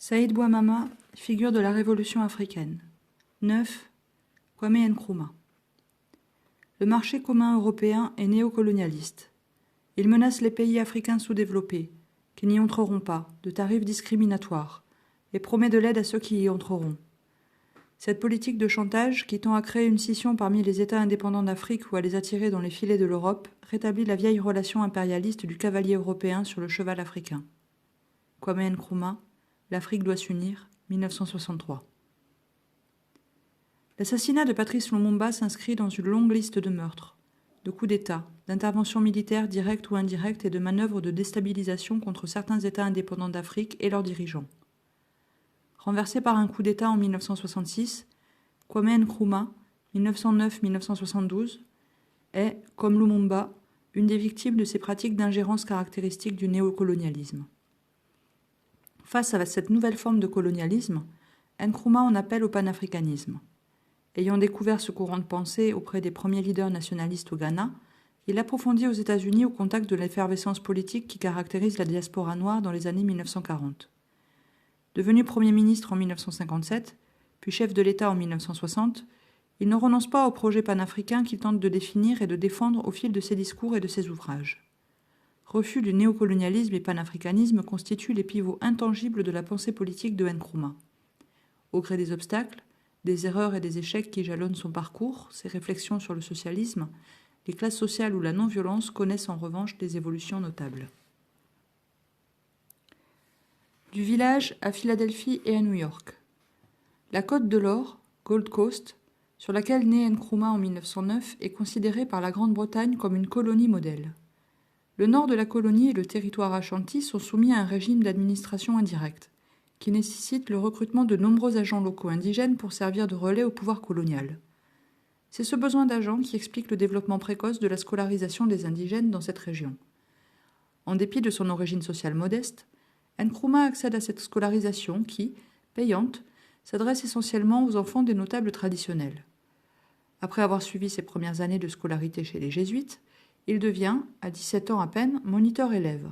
Saïd Bouamama, figure de la révolution africaine. 9. Kwame Nkrumah. Le marché commun européen est néocolonialiste. Il menace les pays africains sous-développés, qui n'y entreront pas, de tarifs discriminatoires, et promet de l'aide à ceux qui y entreront. Cette politique de chantage, qui tend à créer une scission parmi les États indépendants d'Afrique ou à les attirer dans les filets de l'Europe, rétablit la vieille relation impérialiste du cavalier européen sur le cheval africain. Kwame Nkrumah, L'Afrique doit s'unir, 1963. L'assassinat de Patrice Lumumba s'inscrit dans une longue liste de meurtres, de coups d'État, d'interventions militaires directes ou indirectes et de manœuvres de déstabilisation contre certains États indépendants d'Afrique et leurs dirigeants. Renversé par un coup d'État en 1966, Kwame Nkrumah, 1909-1972, est, comme Lumumba, une des victimes de ces pratiques d'ingérence caractéristiques du néocolonialisme. Face à cette nouvelle forme de colonialisme, Nkrumah en appelle au panafricanisme. Ayant découvert ce courant de pensée auprès des premiers leaders nationalistes au Ghana, il l'approfondit aux États-Unis au contact de l'effervescence politique qui caractérise la diaspora noire dans les années 1940. Devenu Premier ministre en 1957, puis chef de l'État en 1960, il ne renonce pas au projet panafricain qu'il tente de définir et de défendre au fil de ses discours et de ses ouvrages. Refus du néocolonialisme et panafricanisme constituent les pivots intangibles de la pensée politique de Nkrumah. Au gré des obstacles, des erreurs et des échecs qui jalonnent son parcours, ses réflexions sur le socialisme, les classes sociales ou la non-violence connaissent en revanche des évolutions notables. Du village à Philadelphie et à New York. La Côte de l'Or, Gold Coast, sur laquelle naît Nkrumah en 1909, est considérée par la Grande-Bretagne comme une colonie modèle. Le nord de la colonie et le territoire Ashanti sont soumis à un régime d'administration indirecte, qui nécessite le recrutement de nombreux agents locaux indigènes pour servir de relais au pouvoir colonial. C'est ce besoin d'agents qui explique le développement précoce de la scolarisation des indigènes dans cette région. En dépit de son origine sociale modeste, Nkrumah accède à cette scolarisation qui, payante, s'adresse essentiellement aux enfants des notables traditionnels. Après avoir suivi ses premières années de scolarité chez les jésuites, il devient, à 17 ans à peine, moniteur-élève.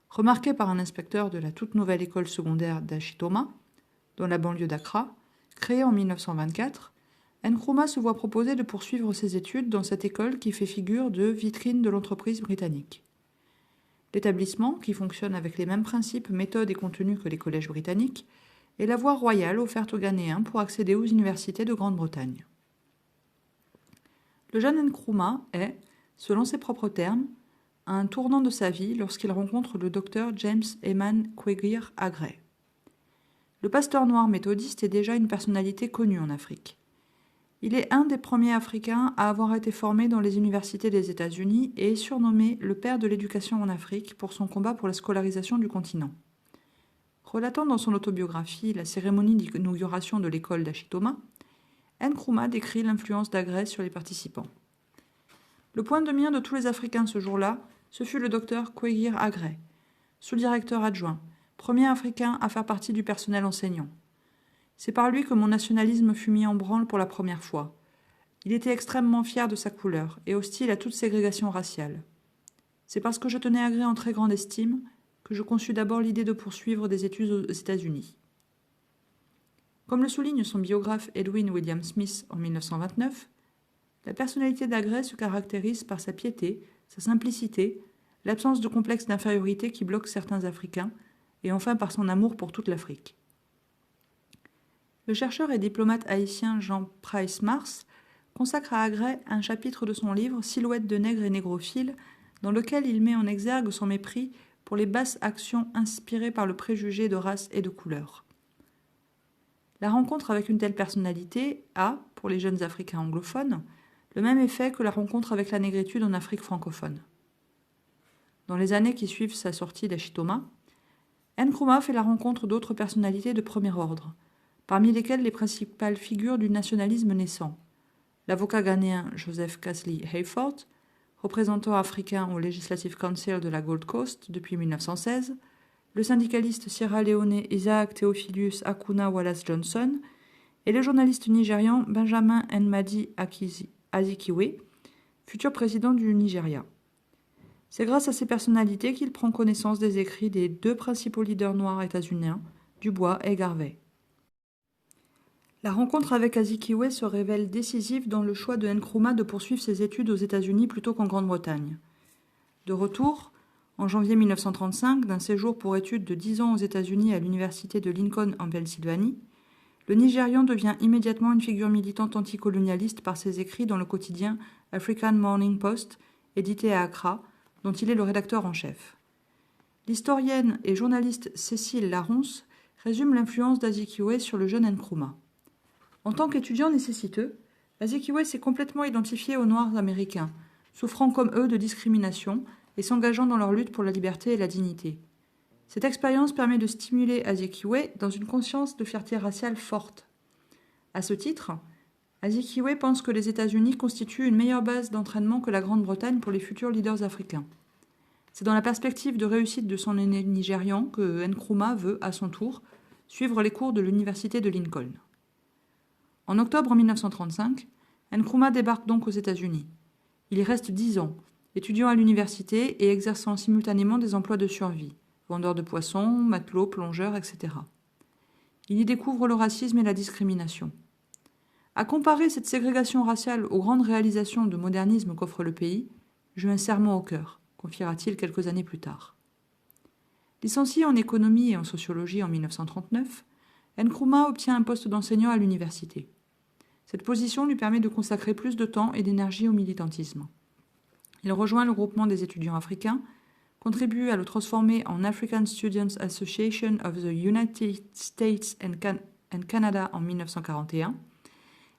Remarqué par un inspecteur de la toute nouvelle école secondaire d'Ashitoma, dans la banlieue d'Accra, créée en 1924, Nkrumah se voit proposer de poursuivre ses études dans cette école qui fait figure de vitrine de l'entreprise britannique. L'établissement, qui fonctionne avec les mêmes principes, méthodes et contenus que les collèges britanniques, est la voie royale offerte aux Ghanéens pour accéder aux universités de Grande-Bretagne. Le jeune Nkrumah est, selon ses propres termes, à un tournant de sa vie lorsqu'il rencontre le docteur James Eman Kwegir Aggrey. Le pasteur noir méthodiste est déjà une personnalité connue en Afrique. Il est un des premiers Africains à avoir été formé dans les universités des États-Unis et est surnommé le père de l'éducation en Afrique pour son combat pour la scolarisation du continent. Relatant dans son autobiographie la cérémonie d'inauguration de l'école d'Ashitoma, Nkrumah décrit l'influence d'Aggrey sur les participants. Le point de mire de tous les Africains ce jour-là, ce fut le docteur Kwegir Aggrey, sous-directeur adjoint, premier Africain à faire partie du personnel enseignant. C'est par lui que mon nationalisme fut mis en branle pour la première fois. Il était extrêmement fier de sa couleur et hostile à toute ségrégation raciale. C'est parce que je tenais Aggrey en très grande estime que je conçus d'abord l'idée de poursuivre des études aux États-Unis. Comme le souligne son biographe Edwin William Smith en 1929, la personnalité d'Aggrey se caractérise par sa piété, sa simplicité, l'absence de complexe d'infériorité qui bloque certains Africains, et enfin par son amour pour toute l'Afrique. Le chercheur et diplomate haïtien Jean Price-Mars consacre à Aggrey un chapitre de son livre « Silhouette de nègre et négrophile » dans lequel il met en exergue son mépris pour les basses actions inspirées par le préjugé de race et de couleur. La rencontre avec une telle personnalité a, pour les jeunes Africains anglophones, le même effet que la rencontre avec la négritude en Afrique francophone. Dans les années qui suivent sa sortie d'Ashitoma, Nkrumah fait la rencontre d'autres personnalités de premier ordre, parmi lesquelles les principales figures du nationalisme naissant. L'avocat ghanéen Joseph Casley Hayfort, représentant africain au Legislative Council de la Gold Coast depuis 1916, le syndicaliste sierra-léonais Isaac Theophilus Akuna Wallace Johnson et le journaliste nigérian Benjamin Nmadi Azikiwe, futur président du Nigeria. C'est grâce à ces personnalités qu'il prend connaissance des écrits des deux principaux leaders noirs états-uniens, Dubois et Garvey. La rencontre avec Azikiwe se révèle décisive dans le choix de Nkrumah de poursuivre ses études aux États-Unis plutôt qu'en Grande-Bretagne. De retour, en janvier 1935, d'un séjour pour études de 10 ans aux États-Unis à l'université de Lincoln en Pennsylvanie, le Nigérian devient immédiatement une figure militante anticolonialiste par ses écrits dans le quotidien African Morning Post, édité à Accra, dont il est le rédacteur en chef. L'historienne et journaliste Cécile Laronce résume l'influence d'Azikiwe sur le jeune Nkrumah. En tant qu'étudiant nécessiteux, Azikiwe s'est complètement identifié aux Noirs américains, souffrant comme eux de discrimination et s'engageant dans leur lutte pour la liberté et la dignité. Cette expérience permet de stimuler Azikiwe dans une conscience de fierté raciale forte. À ce titre, Azikiwe pense que les États-Unis constituent une meilleure base d'entraînement que la Grande-Bretagne pour les futurs leaders africains. C'est dans la perspective de réussite de son aîné nigérian que Nkrumah veut, à son tour, suivre les cours de l'université de Lincoln. En octobre 1935, Nkrumah débarque donc aux États-Unis. Il y reste 10 ans, étudiant à l'université et exerçant simultanément des emplois de survie, vendeur de poissons, matelot, plongeur, etc. Il y découvre le racisme et la discrimination. À comparer cette ségrégation raciale aux grandes réalisations de modernisme qu'offre le pays, j'eus un serment au cœur, confiera-t-il quelques années plus tard. Licencié en économie et en sociologie en 1939, Nkrumah obtient un poste d'enseignant à l'université. Cette position lui permet de consacrer plus de temps et d'énergie au militantisme. Il rejoint le groupement des étudiants africains, contribue à le transformer en African Students Association of the United States and Canada en 1941,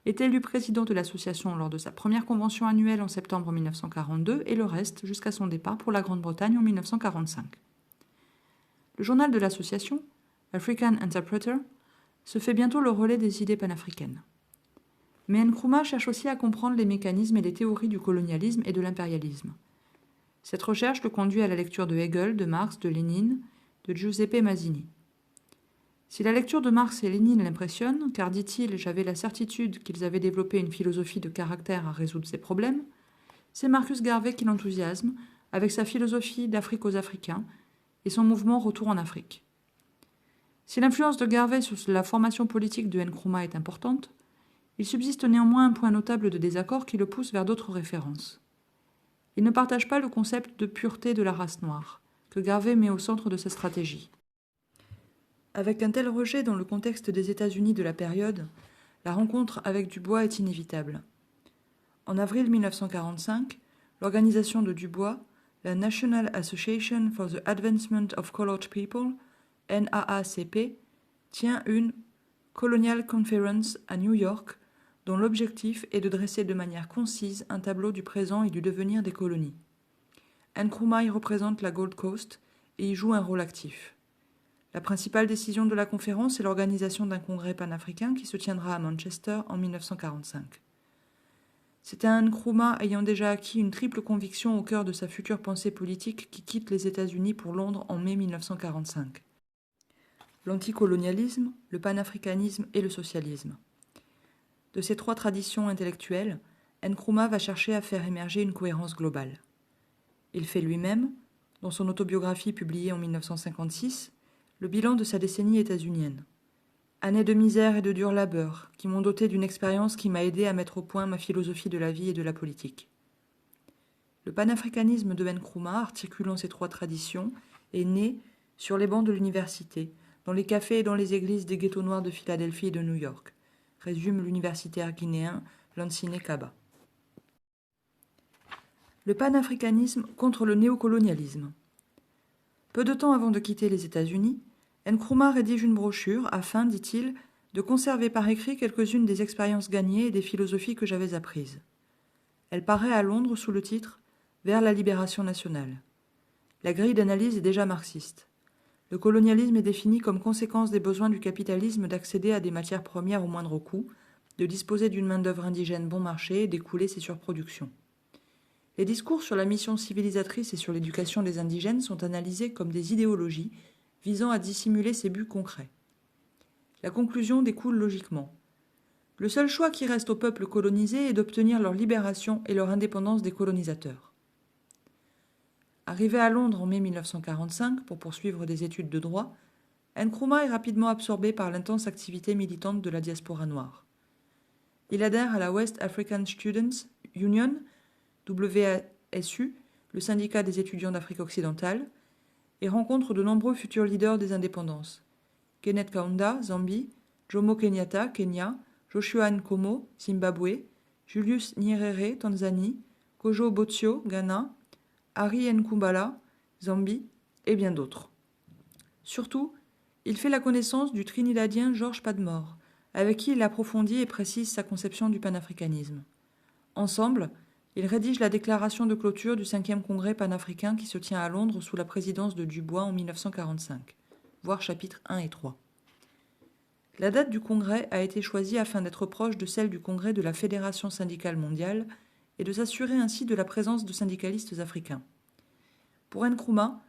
est élu président de l'association lors de sa première convention annuelle en septembre 1942 et le reste jusqu'à son départ pour la Grande-Bretagne en 1945. Le journal de l'association, African Interpreter, se fait bientôt le relais des idées panafricaines. Mais Nkrumah cherche aussi à comprendre les mécanismes et les théories du colonialisme et de l'impérialisme. Cette recherche le conduit à la lecture de Hegel, de Marx, de Lénine, de Giuseppe Mazzini. Si la lecture de Marx et Lénine l'impressionne, car, dit-il, j'avais la certitude qu'ils avaient développé une philosophie de caractère à résoudre ces problèmes, c'est Marcus Garvey qui l'enthousiasme, avec sa philosophie d'Afrique aux Africains et son mouvement Retour en Afrique. Si l'influence de Garvey sur la formation politique de Nkrumah est importante, il subsiste néanmoins un point notable de désaccord qui le pousse vers d'autres références. Il ne partage pas le concept de pureté de la race noire, que Garvey met au centre de sa stratégie. Avec un tel rejet dans le contexte des États-Unis de la période, la rencontre avec Dubois est inévitable. En avril 1945, l'organisation de Dubois, la National Association for the Advancement of Colored People, NAACP, tient une Colonial Conference à New York, dont l'objectif est de dresser de manière concise un tableau du présent et du devenir des colonies. Nkrumah y représente la Gold Coast et y joue un rôle actif. La principale décision de la conférence est l'organisation d'un congrès panafricain qui se tiendra à Manchester en 1945. C'est un Nkrumah ayant déjà acquis une triple conviction au cœur de sa future pensée politique qui quitte les États-Unis pour Londres en mai 1945. L'anticolonialisme, le panafricanisme et le socialisme. De ces trois traditions intellectuelles, Nkrumah va chercher à faire émerger une cohérence globale. Il fait lui-même, dans son autobiographie publiée en 1956, le bilan de sa décennie états-unienne. Années de misère et de dur labeur, qui m'ont doté d'une expérience qui m'a aidé à mettre au point ma philosophie de la vie et de la politique. Le panafricanisme de Nkrumah, articulant ces trois traditions, est né sur les bancs de l'université, dans les cafés et dans les églises des ghettos noirs de Philadelphie et de New York, résume l'universitaire guinéen Lansine Kaba. Le panafricanisme contre le néocolonialisme. Peu de temps avant de quitter les États-Unis, Nkrumah rédige une brochure afin, dit-il, de conserver par écrit quelques-unes des expériences gagnées et des philosophies que j'avais apprises. Elle paraît à Londres sous le titre « Vers la libération nationale ». La grille d'analyse est déjà marxiste. Le colonialisme est défini comme conséquence des besoins du capitalisme d'accéder à des matières premières au moindre coût, de disposer d'une main-d'œuvre indigène bon marché et d'écouler ses surproductions. Les discours sur la mission civilisatrice et sur l'éducation des indigènes sont analysés comme des idéologies visant à dissimuler ces buts concrets. La conclusion découle logiquement. Le seul choix qui reste au peuple colonisé est d'obtenir leur libération et leur indépendance des colonisateurs. Arrivé à Londres en mai 1945 pour poursuivre des études de droit, Nkrumah est rapidement absorbé par l'intense activité militante de la diaspora noire. Il adhère à la West African Students Union, WASU, le syndicat des étudiants d'Afrique occidentale, et rencontre de nombreux futurs leaders des indépendances. Kenneth Kaunda, Zambie, Jomo Kenyatta, Kenya, Joshua Nkomo, Zimbabwe, Julius Nyerere, Tanzanie, Kojo Botsio, Ghana, Harry Nkumbala, Zambie, et bien d'autres. Surtout, il fait la connaissance du Trinidadien George Padmore, avec qui il approfondit et précise sa conception du panafricanisme. Ensemble, ils rédigent la déclaration de clôture du 5e congrès panafricain qui se tient à Londres sous la présidence de Dubois en 1945, voir chapitres 1 et 3. La date du congrès a été choisie afin d'être proche de celle du congrès de la Fédération syndicale mondiale et de s'assurer ainsi de la présence de syndicalistes africains. Pour Nkrumah,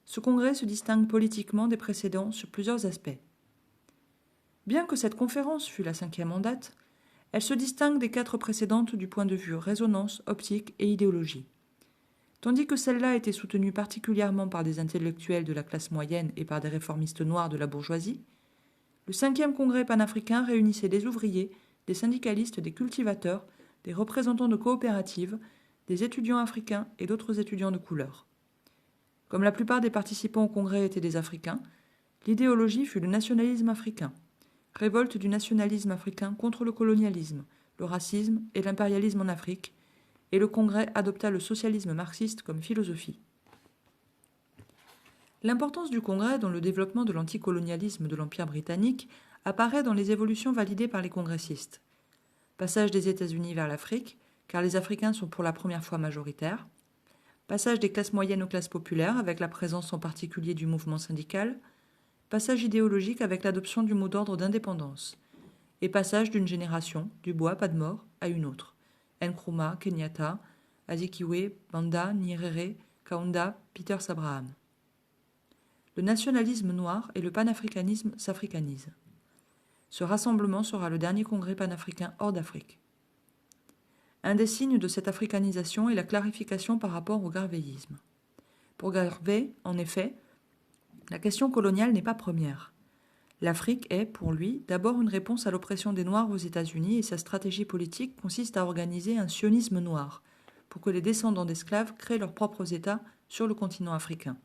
ce congrès se distingue politiquement des précédents sur plusieurs aspects. Bien que cette conférence fût la 5e en date, elle se distingue des 4 précédentes du point de vue résonance, optique et idéologie. Tandis que celle-là était soutenue particulièrement par des intellectuels de la classe moyenne et par des réformistes noirs de la bourgeoisie, le 5e congrès panafricain réunissait des ouvriers, des syndicalistes, des cultivateurs, des représentants de coopératives, des étudiants africains et d'autres étudiants de couleur. Comme la plupart des participants au congrès étaient des Africains, l'idéologie fut le nationalisme africain, révolte du nationalisme africain contre le colonialisme, le racisme et l'impérialisme en Afrique, et le congrès adopta le socialisme marxiste comme philosophie. L'importance du congrès dans le développement de l'anticolonialisme de l'Empire britannique apparaît dans les évolutions validées par les congressistes. Passage des États-Unis vers l'Afrique, car les Africains sont pour la première fois majoritaires. Passage des classes moyennes aux classes populaires, avec la présence en particulier du mouvement syndical. Passage idéologique avec l'adoption du mot d'ordre d'indépendance. Et passage d'une génération, Dubois, Padmore, à une autre. Nkrumah, Kenyatta, Azikiwe, Banda, Nyerere, Kaunda, Peters Abraham. Le nationalisme noir et le panafricanisme s'africanisent. Ce rassemblement sera le dernier congrès panafricain hors d'Afrique. Un des signes de cette africanisation est la clarification par rapport au garveyisme. Pour Garvey, en effet, la question coloniale n'est pas première. L'Afrique est, pour lui, d'abord une réponse à l'oppression des Noirs aux États-Unis et sa stratégie politique consiste à organiser un sionisme noir pour que les descendants d'esclaves créent leurs propres États sur le continent africain.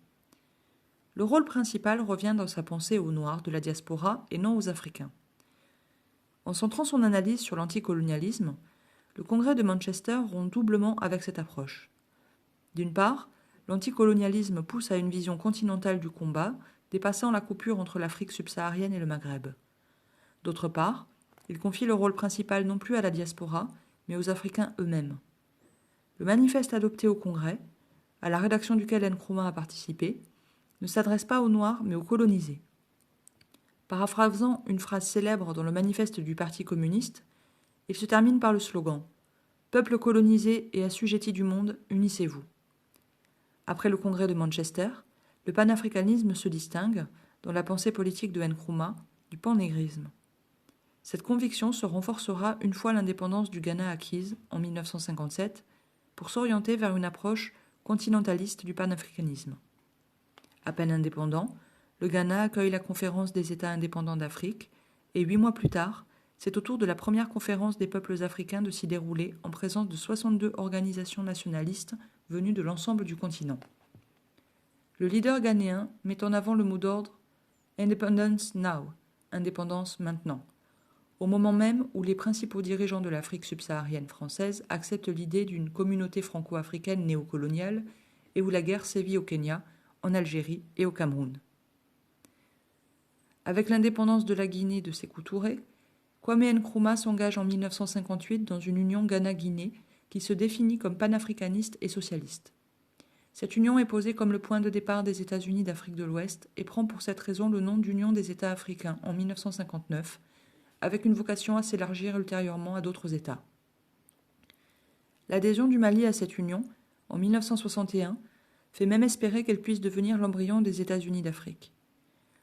Le rôle principal revient dans sa pensée aux Noirs de la diaspora et non aux Africains. En centrant son analyse sur l'anticolonialisme, le congrès de Manchester rompt doublement avec cette approche. D'une part, l'anticolonialisme pousse à une vision continentale du combat, dépassant la coupure entre l'Afrique subsaharienne et le Maghreb. D'autre part, il confie le rôle principal non plus à la diaspora, mais aux Africains eux-mêmes. Le manifeste adopté au congrès, à la rédaction duquel Nkrumah a participé, ne s'adresse pas aux Noirs, mais aux colonisés. Paraphrasant une phrase célèbre dans le manifeste du Parti communiste, il se termine par le slogan « Peuple colonisé et assujetti du monde, unissez-vous ». Après le congrès de Manchester, le panafricanisme se distingue, dans la pensée politique de Nkrumah, du pannégrisme. Cette conviction se renforcera une fois l'indépendance du Ghana acquise, en 1957, pour s'orienter vers une approche continentaliste du panafricanisme. À peine indépendant, le Ghana accueille la conférence des États indépendants d'Afrique et 8 mois plus tard, c'est au tour de la première conférence des peuples africains de s'y dérouler en présence de 62 organisations nationalistes venues de l'ensemble du continent. Le leader ghanéen met en avant le mot d'ordre « Independence now », indépendance maintenant, au moment même où les principaux dirigeants de l'Afrique subsaharienne française acceptent l'idée d'une communauté franco-africaine néocoloniale et où la guerre sévit au Kenya, en Algérie et au Cameroun. Avec l'indépendance de la Guinée de Sékou Touré, Kwame Nkrumah s'engage en 1958 dans une union Ghana-Guinée qui se définit comme panafricaniste et socialiste. Cette union est posée comme le point de départ des États-Unis d'Afrique de l'Ouest et prend pour cette raison le nom d'Union des États africains en 1959, avec une vocation à s'élargir ultérieurement à d'autres États. L'adhésion du Mali à cette union, en 1961, fait même espérer qu'elle puisse devenir l'embryon des États-Unis d'Afrique.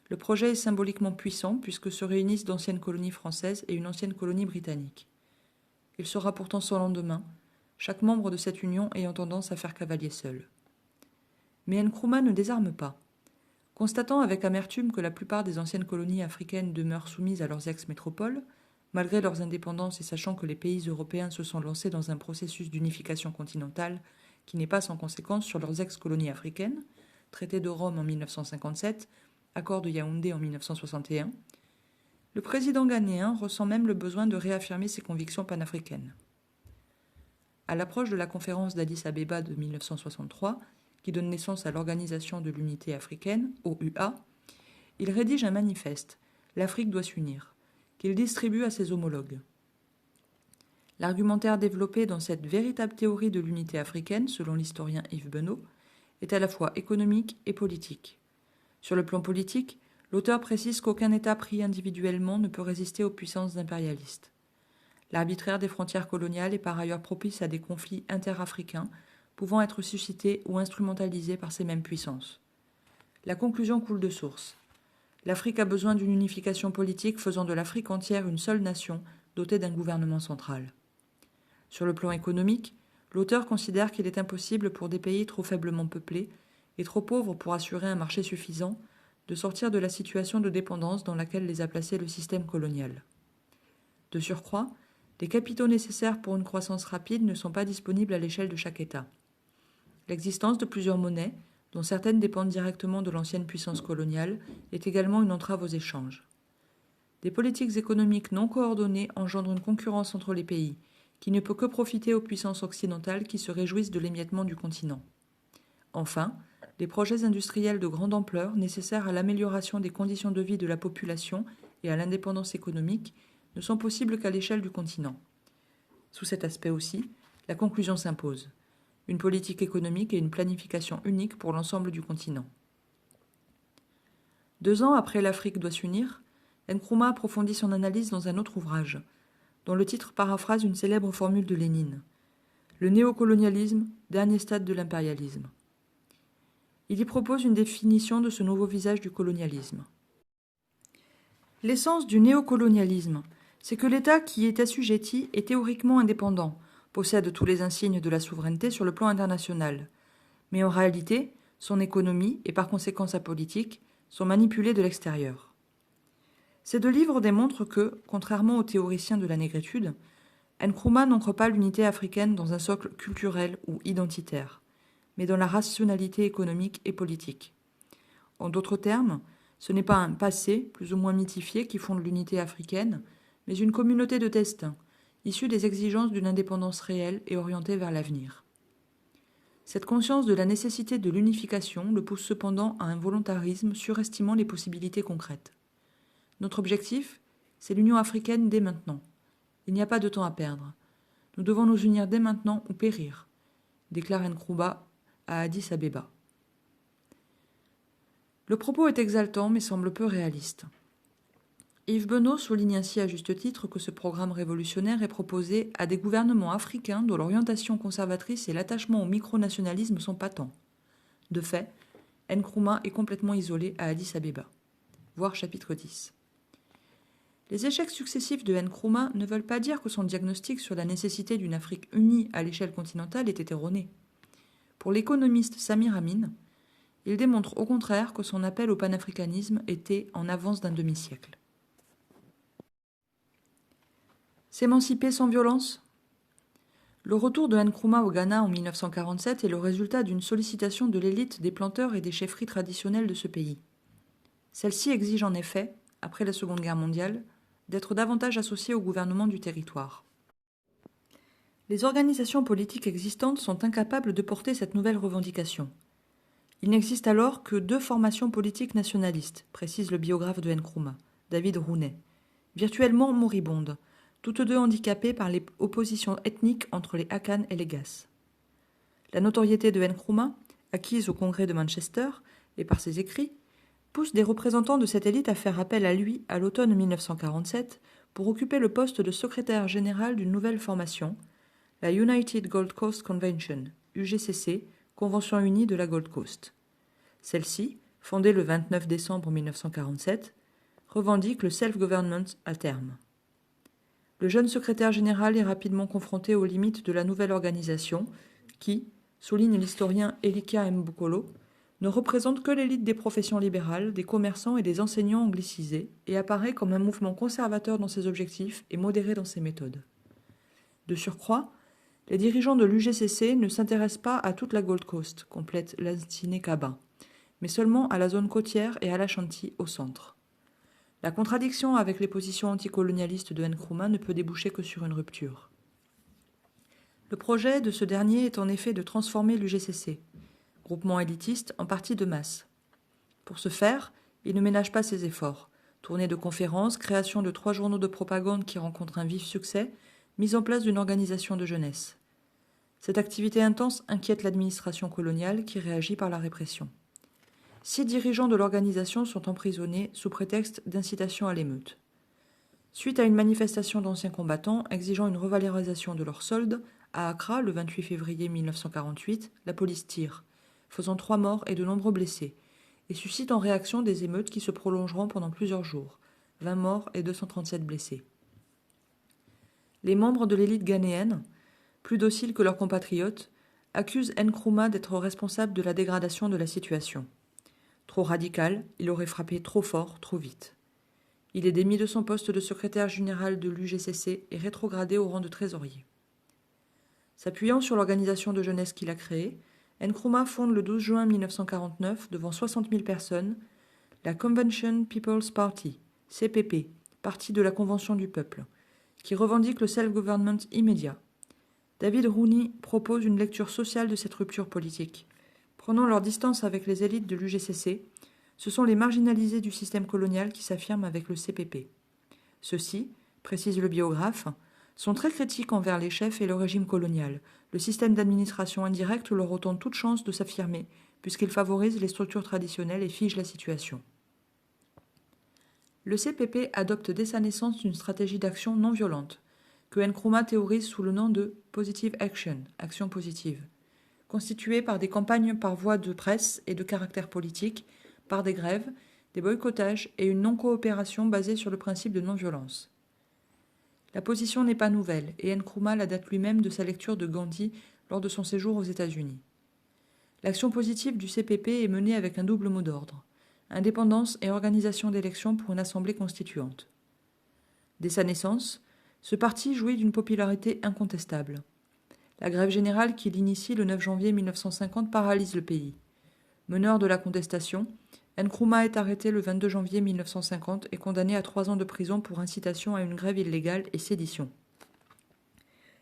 Le projet est symboliquement puissant puisque se réunissent d'anciennes colonies françaises et une ancienne colonie britannique. Il sera pourtant sans lendemain, chaque membre de cette union ayant tendance à faire cavalier seul. Mais Nkrumah ne désarme pas. Constatant avec amertume que la plupart des anciennes colonies africaines demeurent soumises à leurs ex-métropoles, malgré leurs indépendances et sachant que les pays européens se sont lancés dans un processus d'unification continentale qui n'est pas sans conséquence sur leurs ex-colonies africaines, traité de Rome en 1957, accord de Yaoundé en 1961, le président ghanéen ressent même le besoin de réaffirmer ses convictions panafricaines. À l'approche de la conférence d'Addis-Abeba de 1963, qui donne naissance à l'Organisation de l'Unité africaine, OUA, il rédige un manifeste, L'Afrique doit s'unir, qu'il distribue à ses homologues. L'argumentaire développé dans cette véritable théorie de l'unité africaine, selon l'historien Yves Benot, est à la fois économique et politique. Sur le plan politique, l'auteur précise qu'aucun État pris individuellement ne peut résister aux puissances impérialistes. L'arbitraire des frontières coloniales est par ailleurs propice à des conflits interafricains pouvant être suscités ou instrumentalisés par ces mêmes puissances. La conclusion coule de source. L'Afrique a besoin d'une unification politique faisant de l'Afrique entière une seule nation dotée d'un gouvernement central. Sur le plan économique, l'auteur considère qu'il est impossible pour des pays trop faiblement peuplés et trop pauvres pour assurer un marché suffisant de sortir de la situation de dépendance dans laquelle les a placés le système colonial. De surcroît, les capitaux nécessaires pour une croissance rapide ne sont pas disponibles à l'échelle de chaque État. L'existence de plusieurs monnaies, dont certaines dépendent directement de l'ancienne puissance coloniale, est également une entrave aux échanges. Des politiques économiques non coordonnées engendrent une concurrence entre les pays, qui ne peut que profiter aux puissances occidentales qui se réjouissent de l'émiettement du continent. Enfin, les projets industriels de grande ampleur nécessaires à l'amélioration des conditions de vie de la population et à l'indépendance économique ne sont possibles qu'à l'échelle du continent. Sous cet aspect aussi, la conclusion s'impose. Une politique économique et une planification unique pour l'ensemble du continent. 2 ans après l'Afrique doit s'unir, Nkrumah approfondit son analyse dans un autre ouvrage, dont le titre paraphrase une célèbre formule de Lénine. Le néocolonialisme, dernier stade de l'impérialisme. Il y propose une définition de ce nouveau visage du colonialisme. L'essence du néocolonialisme, c'est que l'État qui y est assujetti est théoriquement indépendant, possède tous les insignes de la souveraineté sur le plan international. Mais en réalité, son économie, et par conséquent sa politique, sont manipulées de l'extérieur. Ces 2 livres démontrent que, contrairement aux théoriciens de la négritude, Nkrumah n'ancre pas l'unité africaine dans un socle culturel ou identitaire, mais dans la rationalité économique et politique. En d'autres termes, ce n'est pas un passé, plus ou moins mythifié, qui fonde l'unité africaine, mais une communauté de destin, issue des exigences d'une indépendance réelle et orientée vers l'avenir. Cette conscience de la nécessité de l'unification le pousse cependant à un volontarisme surestimant les possibilités concrètes. Notre objectif, c'est l'Union africaine dès maintenant. Il n'y a pas de temps à perdre. Nous devons nous unir dès maintenant ou périr, déclare Nkrumah à Addis-Abeba. Le propos est exaltant mais semble peu réaliste. Yves Benot souligne ainsi à juste titre que ce programme révolutionnaire est proposé à des gouvernements africains dont l'orientation conservatrice et l'attachement au micronationalisme sont patents. De fait, Nkrumah est complètement isolé à Addis-Abeba. Voir chapitre 10. Les échecs successifs de Nkrumah ne veulent pas dire que son diagnostic sur la nécessité d'une Afrique unie à l'échelle continentale était erroné. Pour l'économiste Samir Amin, il démontre au contraire que son appel au panafricanisme était en avance d'un demi-siècle. S'émanciper sans violence ? Le retour de Nkrumah au Ghana en 1947 est le résultat d'une sollicitation de l'élite des planteurs et des chefferies traditionnelles de ce pays. Celle-ci exige en effet, après la Seconde Guerre mondiale, d'être davantage associée au gouvernement du territoire. Les organisations politiques existantes sont incapables de porter cette nouvelle revendication. Il n'existe alors que 2 formations politiques nationalistes, précise le biographe de Nkrumah, David Rounet, virtuellement moribondes, toutes 2 handicapées par les oppositions ethniques entre les Akan et les Gas. La notoriété de Nkrumah, acquise au congrès de Manchester et par ses écrits, pousse des représentants de cette élite à faire appel à lui à l'automne 1947 pour occuper le poste de secrétaire général d'une nouvelle formation, la United Gold Coast Convention, UGCC, Convention unie de la Gold Coast. Celle-ci, fondée le 29 décembre 1947, revendique le self-government à terme. Le jeune secrétaire général est rapidement confronté aux limites de la nouvelle organisation qui, souligne l'historien Elikia Mbukolo, ne représente que l'élite des professions libérales, des commerçants et des enseignants anglicisés, et apparaît comme un mouvement conservateur dans ses objectifs et modéré dans ses méthodes. De surcroît, les dirigeants de l'UGCC ne s'intéressent pas à toute la Gold Coast, complète Lansine Kaba, mais seulement à la zone côtière et à l'Ashanti au centre. La contradiction avec les positions anticolonialistes de Nkrumah ne peut déboucher que sur une rupture. Le projet de ce dernier est en effet de transformer l'UGCC, groupement élitiste, en parti de masse. Pour ce faire, il ne ménage pas ses efforts. Tournées de conférences, création de 3 journaux de propagande qui rencontrent un vif succès, mise en place d'une organisation de jeunesse. Cette activité intense inquiète l'administration coloniale qui réagit par la répression. 6 dirigeants de l'organisation sont emprisonnés sous prétexte d'incitation à l'émeute. Suite à une manifestation d'anciens combattants exigeant une revalorisation de leur solde, à Accra, le 28 février 1948, la police tire, faisant 3 morts et de nombreux blessés, et suscite en réaction des émeutes qui se prolongeront pendant plusieurs jours, 20 morts et 237 blessés. Les membres de l'élite ghanéenne, plus dociles que leurs compatriotes, accusent Nkrumah d'être responsable de la dégradation de la situation. Trop radical, il aurait frappé trop fort, trop vite. Il est démis de son poste de secrétaire général de l'UGCC et rétrogradé au rang de trésorier. S'appuyant sur l'organisation de jeunesse qu'il a créée, Nkrumah fonde le 12 juin 1949, devant 60 000 personnes, la Convention People's Party, CPP, parti de la Convention du peuple, qui revendique le self-government immédiat. David Rooney propose une lecture sociale de cette rupture politique. Prenant leur distance avec les élites de l'UGCC, ce sont les marginalisés du système colonial qui s'affirment avec le CPP. Ceux-ci, précise le biographe, sont très critiques envers les chefs et le régime colonial. Le système d'administration indirecte leur ôtant toute chance de s'affirmer, puisqu'il favorise les structures traditionnelles et fige la situation. Le CPP adopte dès sa naissance une stratégie d'action non violente, que Nkrumah théorise sous le nom de « positive action », action positive, constituée par des campagnes par voie de presse et de caractère politique, par des grèves, des boycottages et une non-coopération basée sur le principe de non-violence. La position n'est pas nouvelle, et Nkrumah la date lui-même de sa lecture de Gandhi lors de son séjour aux États-Unis. L'action positive du CPP est menée avec un double mot d'ordre, indépendance et organisation d'élections pour une assemblée constituante. Dès sa naissance, ce parti jouit d'une popularité incontestable. La grève générale qui l'initie le 9 janvier 1950 paralyse le pays. Meneur de la contestation, Nkrumah est arrêté le 22 janvier 1950 et condamné à 3 ans de prison pour incitation à une grève illégale et sédition.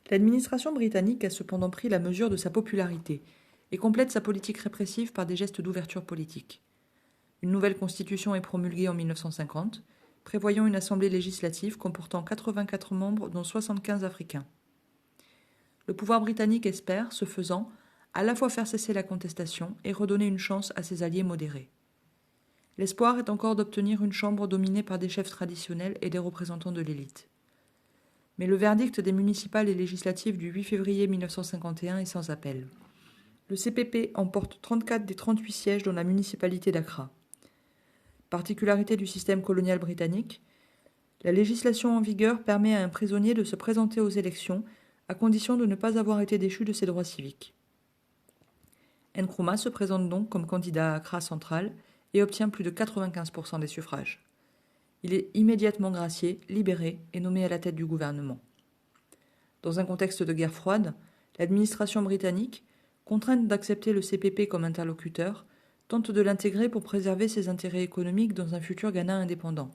L'administration britannique a cependant pris la mesure de sa popularité et complète sa politique répressive par des gestes d'ouverture politique. Une nouvelle constitution est promulguée en 1950, prévoyant une assemblée législative comportant 84 membres dont 75 africains. Le pouvoir britannique espère, ce faisant, à la fois faire cesser la contestation et redonner une chance à ses alliés modérés. L'espoir est encore d'obtenir une chambre dominée par des chefs traditionnels et des représentants de l'élite. Mais le verdict des municipales et législatives du 8 février 1951 est sans appel. Le CPP emporte 34 des 38 sièges dans la municipalité d'Accra. Particularité du système colonial britannique, la législation en vigueur permet à un prisonnier de se présenter aux élections à condition de ne pas avoir été déchu de ses droits civiques. Nkrumah se présente donc comme candidat à Accra central et obtient plus de 95% des suffrages. Il est immédiatement gracié, libéré et nommé à la tête du gouvernement. Dans un contexte de guerre froide, l'administration britannique, contrainte d'accepter le CPP comme interlocuteur, tente de l'intégrer pour préserver ses intérêts économiques dans un futur Ghana indépendant.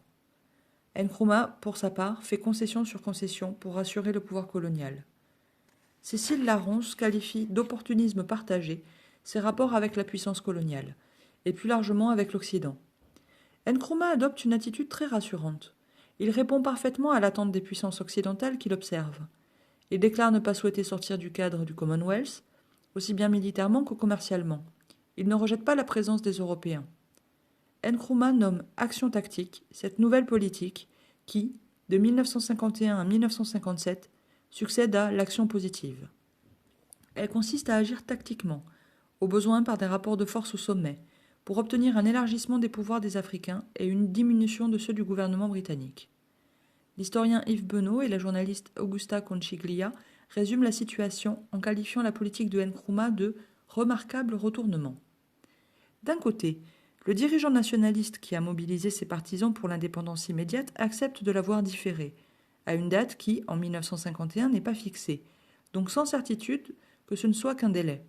Nkrumah, pour sa part, fait concession sur concession pour assurer le pouvoir colonial. Cécile Laronce qualifie d'opportunisme partagé ses rapports avec la puissance coloniale, et plus largement avec l'Occident. Nkrumah adopte une attitude très rassurante. Il répond parfaitement à l'attente des puissances occidentales qu'il observe. Il déclare ne pas souhaiter sortir du cadre du Commonwealth, aussi bien militairement que commercialement. Il ne rejette pas la présence des Européens. Nkrumah nomme Action tactique cette nouvelle politique qui, de 1951 à 1957, succède à l'action positive. Elle consiste à agir tactiquement, au besoin par des rapports de force au sommet, pour obtenir un élargissement des pouvoirs des Africains et une diminution de ceux du gouvernement britannique. L'historien Yves Benot et la journaliste Augusta Conchiglia résument la situation en qualifiant la politique de Nkrumah de « remarquable retournement ». D'un côté, le dirigeant nationaliste qui a mobilisé ses partisans pour l'indépendance immédiate accepte de la voir différer, à une date qui, en 1951, n'est pas fixée, donc sans certitude que ce ne soit qu'un délai.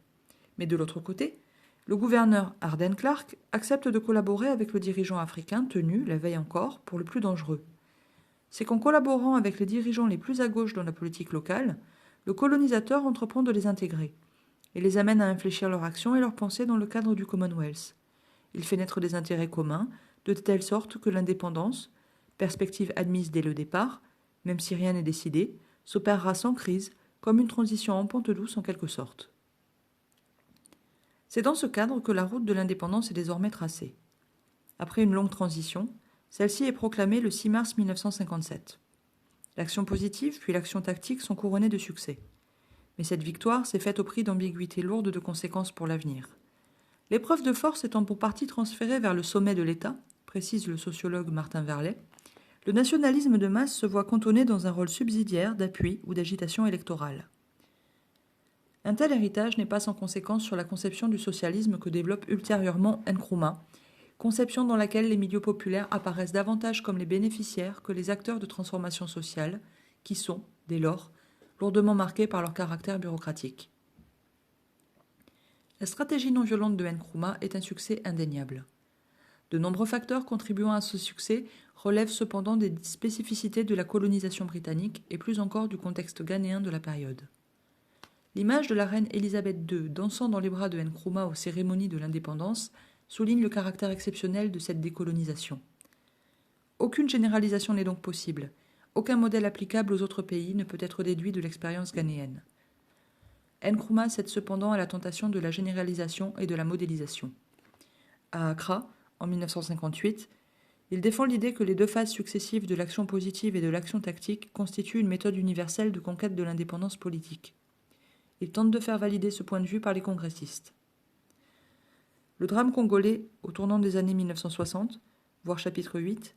Mais de l'autre côté, le gouverneur Arden Clark accepte de collaborer avec le dirigeant africain tenu, la veille encore, pour le plus dangereux. C'est qu'en collaborant avec les dirigeants les plus à gauche dans la politique locale, le colonisateur entreprend de les intégrer et les amène à infléchir leur action et leurs pensées dans le cadre du Commonwealth. Il fait naître des intérêts communs, de telle sorte que l'indépendance, perspective admise dès le départ, même si rien n'est décidé, s'opérera sans crise, comme une transition en pente douce en quelque sorte. C'est dans ce cadre que la route de l'indépendance est désormais tracée. Après une longue transition, celle-ci est proclamée le 6 mars 1957. L'action positive puis l'action tactique sont couronnées de succès. Mais cette victoire s'est faite au prix d'ambiguïtés lourdes de conséquences pour l'avenir. L'épreuve de force étant pour partie transférée vers le sommet de l'État, précise le sociologue Martin Verlet, le nationalisme de masse se voit cantonné dans un rôle subsidiaire d'appui ou d'agitation électorale. Un tel héritage n'est pas sans conséquence sur la conception du socialisme que développe ultérieurement Nkrumah, conception dans laquelle les milieux populaires apparaissent davantage comme les bénéficiaires que les acteurs de transformation sociale, qui sont, dès lors, lourdement marqués par leur caractère bureaucratique. La stratégie non violente de Nkrumah est un succès indéniable. De nombreux facteurs contribuant à ce succès relèvent cependant des spécificités de la colonisation britannique et plus encore du contexte ghanéen de la période. L'image de la reine Élisabeth II dansant dans les bras de Nkrumah aux cérémonies de l'indépendance souligne le caractère exceptionnel de cette décolonisation. Aucune généralisation n'est donc possible. Aucun modèle applicable aux autres pays ne peut être déduit de l'expérience ghanéenne. Nkrumah cède cependant à la tentation de la généralisation et de la modélisation. À Accra, en 1958, il défend l'idée que les deux phases successives de l'action positive et de l'action tactique constituent une méthode universelle de conquête de l'indépendance politique. Il tente de faire valider ce point de vue par les congressistes. Le drame congolais, au tournant des années 1960, voire chapitre 8,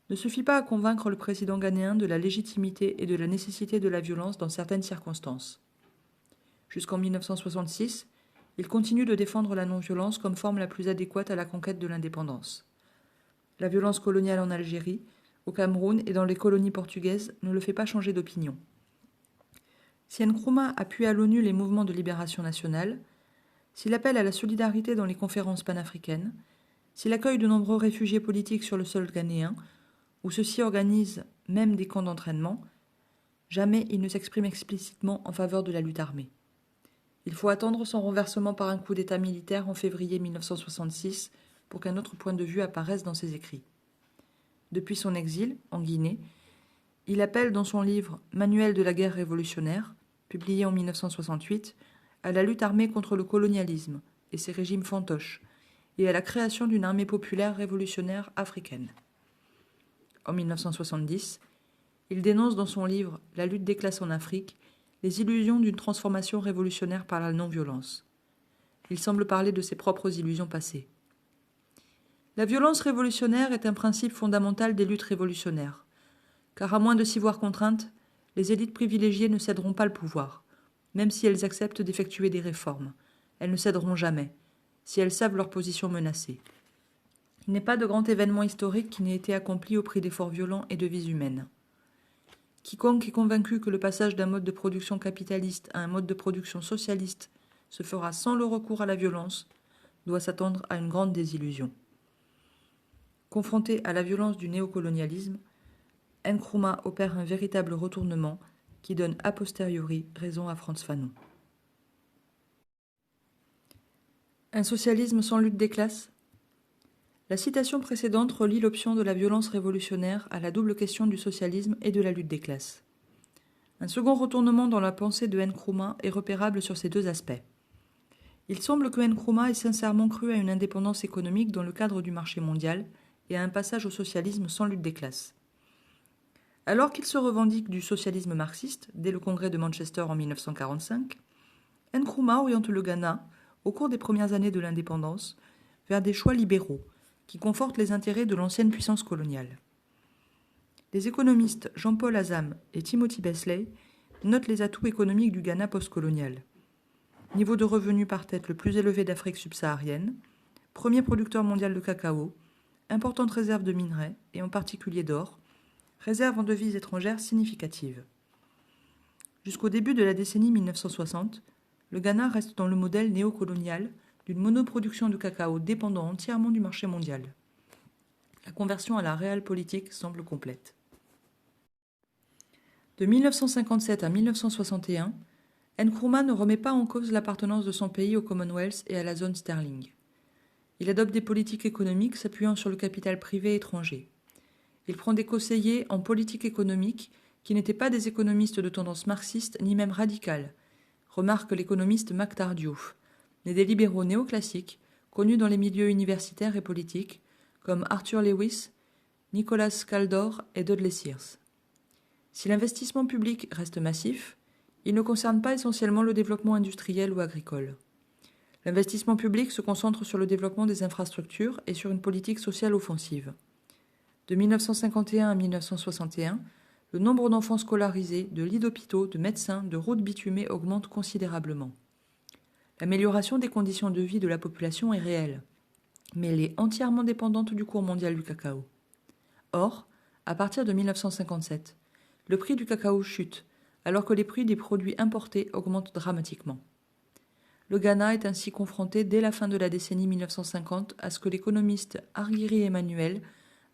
ne suffit pas à convaincre le président ghanéen de la légitimité et de la nécessité de la violence dans certaines circonstances. Jusqu'en 1966, il continue de défendre la non-violence comme forme la plus adéquate à la conquête de l'indépendance. La violence coloniale en Algérie, au Cameroun et dans les colonies portugaises ne le fait pas changer d'opinion. Si Nkrumah appuie à l'ONU les mouvements de libération nationale, s'il appelle à la solidarité dans les conférences panafricaines, s'il accueille de nombreux réfugiés politiques sur le sol ghanéen, où ceux-ci organisent même des camps d'entraînement, jamais il ne s'exprime explicitement en faveur de la lutte armée. Il faut attendre son renversement par un coup d'État militaire en février 1966 pour qu'un autre point de vue apparaisse dans ses écrits. Depuis son exil, en Guinée, il appelle dans son livre « Manuel de la guerre révolutionnaire », publié en 1968, à la lutte armée contre le colonialisme et ses régimes fantoches, et à la création d'une armée populaire révolutionnaire africaine. En 1970, il dénonce dans son livre « La lutte des classes en Afrique » les illusions d'une transformation révolutionnaire par la non-violence. Il semble parler de ses propres illusions passées. La violence révolutionnaire est un principe fondamental des luttes révolutionnaires, car à moins de s'y voir contraintes, les élites privilégiées ne céderont pas le pouvoir, même si elles acceptent d'effectuer des réformes. Elles ne céderont jamais, si elles savent leur position menacée. Il n'est pas de grand événement historique qui n'ait été accompli au prix d'efforts violents et de vies humaines. Quiconque est convaincu que le passage d'un mode de production capitaliste à un mode de production socialiste se fera sans le recours à la violence doit s'attendre à une grande désillusion. Confronté à la violence du néocolonialisme, Nkrumah opère un véritable retournement qui donne a posteriori raison à Frantz Fanon. Un socialisme sans lutte des classes ? La citation précédente relie l'option de la violence révolutionnaire à la double question du socialisme et de la lutte des classes. Un second retournement dans la pensée de Nkrumah est repérable sur ces deux aspects. Il semble que Nkrumah ait sincèrement cru à une indépendance économique dans le cadre du marché mondial et à un passage au socialisme sans lutte des classes. Alors qu'il se revendique du socialisme marxiste, dès le congrès de Manchester en 1945, Nkrumah oriente le Ghana, au cours des premières années de l'indépendance, vers des choix libéraux, qui confortent les intérêts de l'ancienne puissance coloniale. Les économistes Jean-Paul Azam et Timothy Besley notent les atouts économiques du Ghana postcolonial. Niveau de revenus par tête le plus élevé d'Afrique subsaharienne, premier producteur mondial de cacao, importante réserve de minerais, et en particulier d'or, réserve en devises étrangères significative. Jusqu'au début de la décennie 1960, le Ghana reste dans le modèle néocolonial d'une monoproduction de cacao dépendant entièrement du marché mondial. La conversion à la réelle politique semble complète. De 1957 à 1961, Nkrumah ne remet pas en cause l'appartenance de son pays au Commonwealth et à la zone sterling. Il adopte des politiques économiques s'appuyant sur le capital privé étranger. Il prend des conseillers en politique économique qui n'étaient pas des économistes de tendance marxiste ni même radicale, remarque l'économiste Maktar Diouf, mais des libéraux néoclassiques connus dans les milieux universitaires et politiques comme Arthur Lewis, Nicholas Kaldor et Dudley Sears. Si l'investissement public reste massif, il ne concerne pas essentiellement le développement industriel ou agricole. L'investissement public se concentre sur le développement des infrastructures et sur une politique sociale offensive. De 1951 à 1961, le nombre d'enfants scolarisés, de lits d'hôpitaux, de médecins, de routes bitumées augmente considérablement. L'amélioration des conditions de vie de la population est réelle, mais elle est entièrement dépendante du cours mondial du cacao. Or, à partir de 1957, le prix du cacao chute, alors que les prix des produits importés augmentent dramatiquement. Le Ghana est ainsi confronté dès la fin de la décennie 1950 à ce que l'économiste Argyri Emmanuel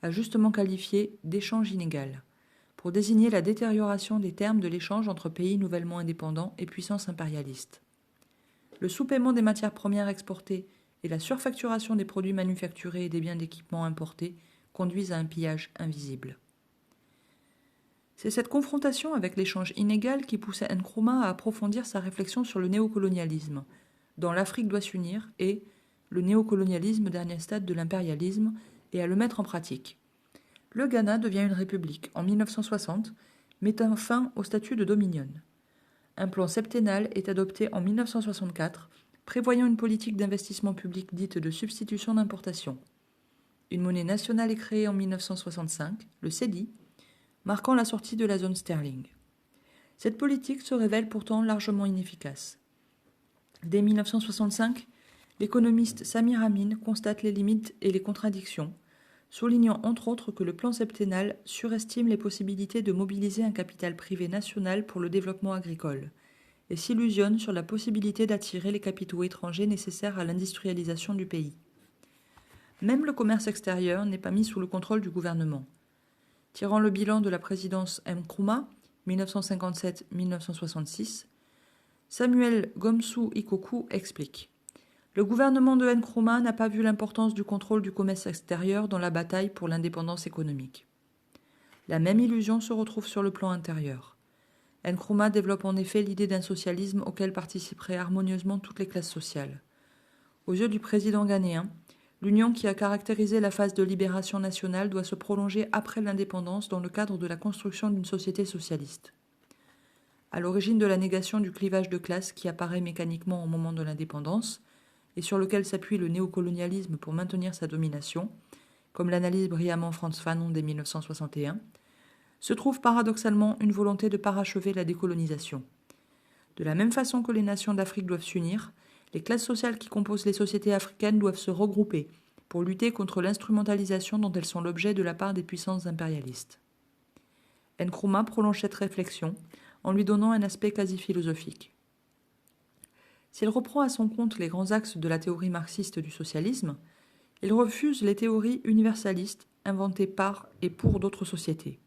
a justement qualifié d'échange inégal, pour désigner la détérioration des termes de l'échange entre pays nouvellement indépendants et puissances impérialistes. Le sous-paiement des matières premières exportées et la surfacturation des produits manufacturés et des biens d'équipement importés conduisent à un pillage invisible. C'est cette confrontation avec l'échange inégal qui poussait Nkrumah à approfondir sa réflexion sur le néocolonialisme, dont l'Afrique doit s'unir, et le néocolonialisme, dernier stade de l'impérialisme, et à le mettre en pratique. Le Ghana devient une république en 1960, mettant fin au statut de dominion. Un plan septennal est adopté en 1964, prévoyant une politique d'investissement public dite de substitution d'importation. Une monnaie nationale est créée en 1965, le cedi, marquant la sortie de la zone sterling. Cette politique se révèle pourtant largement inefficace. Dès 1965, l'économiste Samir Amin constate les limites et les contradictions, soulignant entre autres que le plan septennal surestime les possibilités de mobiliser un capital privé national pour le développement agricole et s'illusionne sur la possibilité d'attirer les capitaux étrangers nécessaires à l'industrialisation du pays. Même le commerce extérieur n'est pas mis sous le contrôle du gouvernement. Tirant le bilan de la présidence Nkrumah, 1957-1966, Samuel Gomsou Ikoku explique : le gouvernement de Nkrumah n'a pas vu l'importance du contrôle du commerce extérieur dans la bataille pour l'indépendance économique. La même illusion se retrouve sur le plan intérieur. Nkrumah développe en effet l'idée d'un socialisme auquel participeraient harmonieusement toutes les classes sociales. Aux yeux du président ghanéen, l'union qui a caractérisé la phase de libération nationale doit se prolonger après l'indépendance dans le cadre de la construction d'une société socialiste. À l'origine de la négation du clivage de classe qui apparaît mécaniquement au moment de l'indépendance et sur lequel s'appuie le néocolonialisme pour maintenir sa domination, comme l'analyse brillamment Frantz Fanon dès 1961, se trouve paradoxalement une volonté de parachever la décolonisation. De la même façon que les nations d'Afrique doivent s'unir, les classes sociales qui composent les sociétés africaines doivent se regrouper pour lutter contre l'instrumentalisation dont elles sont l'objet de la part des puissances impérialistes. Nkrumah prolonge cette réflexion en lui donnant un aspect quasi philosophique. S'il reprend à son compte les grands axes de la théorie marxiste du socialisme, il refuse les théories universalistes inventées par et pour d'autres sociétés.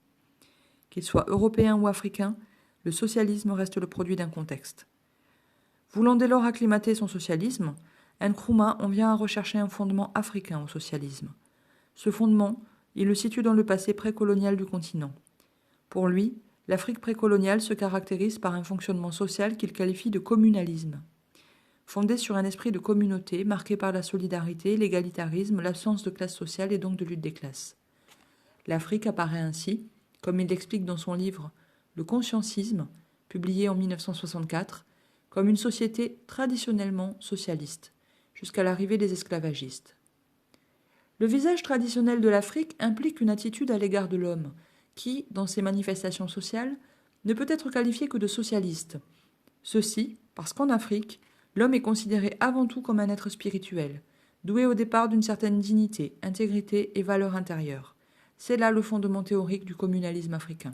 Qu'il soit européen ou africain, le socialisme reste le produit d'un contexte. Voulant dès lors acclimater son socialisme, Nkrumah en vient à rechercher un fondement africain au socialisme. Ce fondement, il le situe dans le passé précolonial du continent. Pour lui, l'Afrique précoloniale se caractérise par un fonctionnement social qu'il qualifie de communalisme. Fondé sur un esprit de communauté marqué par la solidarité, l'égalitarisme, l'absence de classe sociale et donc de lutte des classes. L'Afrique apparaît ainsi, comme il l'explique dans son livre « Le consciencisme », publié en 1964, comme une société traditionnellement socialiste, jusqu'à l'arrivée des esclavagistes. Le visage traditionnel de l'Afrique implique une attitude à l'égard de l'homme, qui, dans ses manifestations sociales, ne peut être qualifié que de socialiste. Ceci parce qu'en Afrique, l'homme est considéré avant tout comme un être spirituel, doué au départ d'une certaine dignité, intégrité et valeur intérieure. C'est là le fondement théorique du communalisme africain.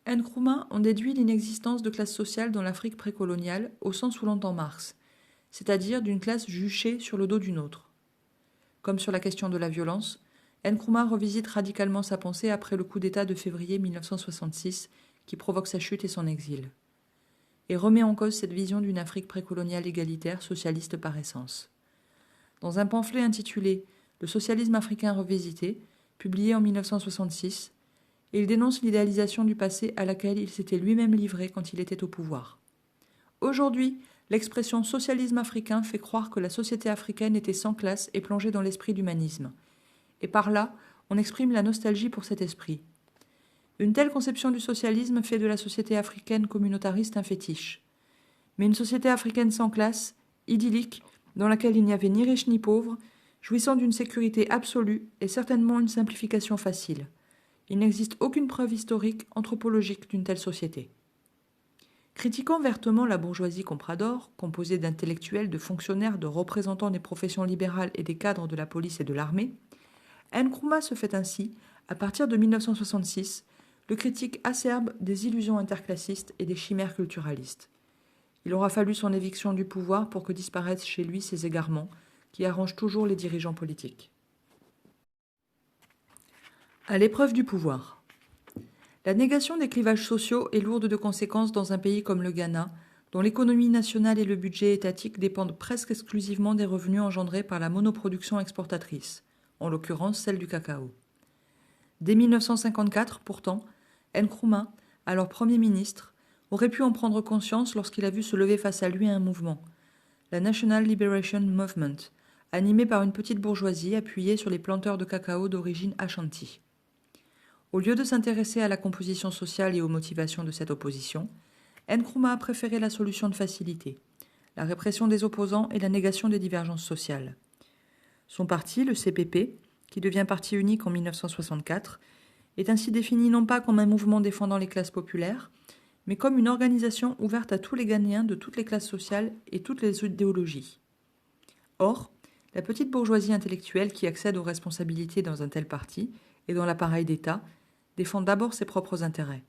Nkrumah en déduit l'inexistence de classe sociale dans l'Afrique précoloniale au sens où l'entend Marx, c'est-à-dire d'une classe juchée sur le dos d'une autre. Comme sur la question de la violence, Nkrumah revisite radicalement sa pensée après le coup d'État de février 1966 qui provoque sa chute et son exil, et remet en cause cette vision d'une Afrique précoloniale égalitaire socialiste par essence. Dans un pamphlet intitulé « Le socialisme africain revisité », publié en 1966, il dénonce l'idéalisation du passé à laquelle il s'était lui-même livré quand il était au pouvoir. Aujourd'hui, l'expression socialisme africain fait croire que la société africaine était sans classe et plongée dans l'esprit d'humanisme. Et par là, on exprime la nostalgie pour cet esprit. Une telle conception du socialisme fait de la société africaine communautariste un fétiche. Mais une société africaine sans classe, idyllique, dans laquelle il n'y avait ni riches ni pauvres, jouissant d'une sécurité absolue, est certainement une simplification facile. Il n'existe aucune preuve historique, anthropologique d'une telle société. Critiquant vertement la bourgeoisie compradore, composée d'intellectuels, de fonctionnaires, de représentants des professions libérales et des cadres de la police et de l'armée, Nkrumah se fait ainsi, à partir de 1966, le critique acerbe des illusions interclassistes et des chimères culturalistes. Il aura fallu son éviction du pouvoir pour que disparaissent chez lui ces égarements qui arrangent toujours les dirigeants politiques. À l'épreuve du pouvoir. La négation des clivages sociaux est lourde de conséquences dans un pays comme le Ghana, dont l'économie nationale et le budget étatique dépendent presque exclusivement des revenus engendrés par la monoproduction exportatrice, en l'occurrence celle du cacao. Dès 1954, pourtant, Nkrumah, alors Premier ministre, aurait pu en prendre conscience lorsqu'il a vu se lever face à lui un mouvement, la National Liberation Movement, animé par une petite bourgeoisie appuyée sur les planteurs de cacao d'origine Ashanti. Au lieu de s'intéresser à la composition sociale et aux motivations de cette opposition, Nkrumah a préféré la solution de facilité, la répression des opposants et la négation des divergences sociales. Son parti, le CPP, qui devient parti unique en 1964, est ainsi défini non pas comme un mouvement défendant les classes populaires, mais comme une organisation ouverte à tous les Ghanéens de toutes les classes sociales et toutes les idéologies. Or, la petite bourgeoisie intellectuelle qui accède aux responsabilités dans un tel parti et dans l'appareil d'État défend d'abord ses propres intérêts.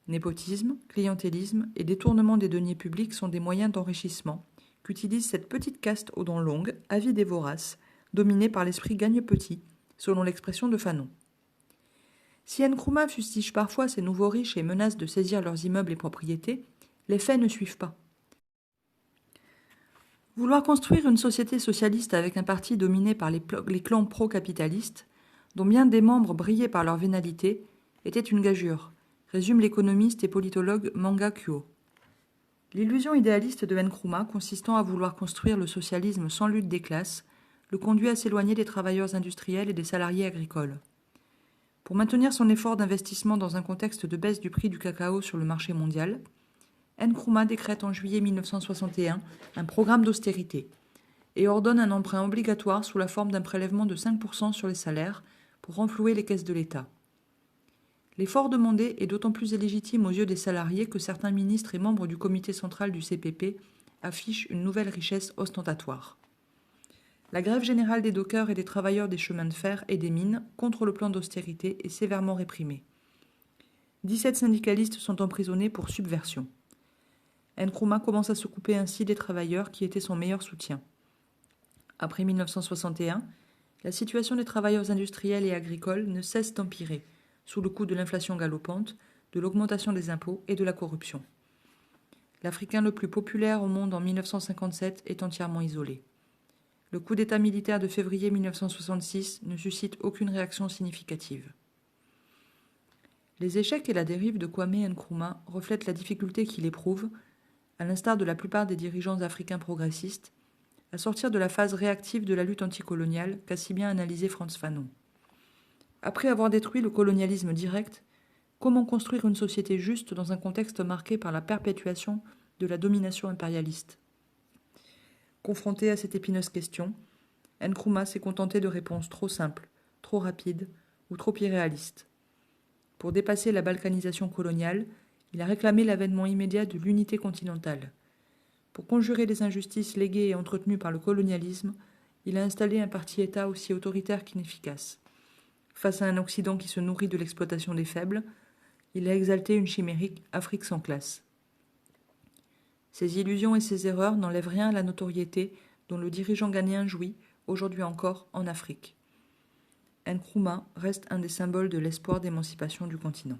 Népotisme, clientélisme et détournement des deniers publics sont des moyens d'enrichissement qu'utilise cette petite caste aux dents longues, avide et vorace, dominée par l'esprit gagne-petit, selon l'expression de Fanon. Si Nkrumah fustige parfois ces nouveaux riches et menace de saisir leurs immeubles et propriétés, les faits ne suivent pas. Vouloir construire une société socialiste avec un parti dominé par les clans pro-capitalistes, dont bien des membres brillaient par leur vénalité, était une gageure, résume l'économiste et politologue Manga Kyo. L'illusion idéaliste de Nkrumah, consistant à vouloir construire le socialisme sans lutte des classes, le conduit à s'éloigner des travailleurs industriels et des salariés agricoles. Pour maintenir son effort d'investissement dans un contexte de baisse du prix du cacao sur le marché mondial, Nkrumah décrète en juillet 1961 un programme d'austérité et ordonne un emprunt obligatoire sous la forme d'un prélèvement de 5% sur les salaires pour renflouer les caisses de l'État. L'effort demandé est d'autant plus illégitime aux yeux des salariés que certains ministres et membres du comité central du CPP affichent une nouvelle richesse ostentatoire. La grève générale des dockers et des travailleurs des chemins de fer et des mines contre le plan d'austérité est sévèrement réprimée. 17 syndicalistes sont emprisonnés pour subversion. Nkrumah commence à se couper ainsi des travailleurs qui étaient son meilleur soutien. Après 1961, la situation des travailleurs industriels et agricoles ne cesse d'empirer, sous le coup de l'inflation galopante, de l'augmentation des impôts et de la corruption. L'Africain le plus populaire au monde en 1957 est entièrement isolé. Le coup d'État militaire de février 1966 ne suscite aucune réaction significative. Les échecs et la dérive de Kwame Nkrumah reflètent la difficulté qu'il éprouve, à l'instar de la plupart des dirigeants africains progressistes, à sortir de la phase réactive de la lutte anticoloniale qu'a si bien analysé Frantz Fanon. Après avoir détruit le colonialisme direct, comment construire une société juste dans un contexte marqué par la perpétuation de la domination impérialiste ? Confronté à cette épineuse question, Nkrumah s'est contenté de réponses trop simples, trop rapides ou trop irréalistes. Pour dépasser la balkanisation coloniale, il a réclamé l'avènement immédiat de l'unité continentale. Pour conjurer les injustices léguées et entretenues par le colonialisme, il a installé un parti-État aussi autoritaire qu'inefficace. Face à un Occident qui se nourrit de l'exploitation des faibles, il a exalté une chimérique Afrique sans classe. Ses illusions et ses erreurs n'enlèvent rien à la notoriété dont le dirigeant ghanéen jouit, aujourd'hui encore, en Afrique. Nkrumah reste un des symboles de l'espoir d'émancipation du continent.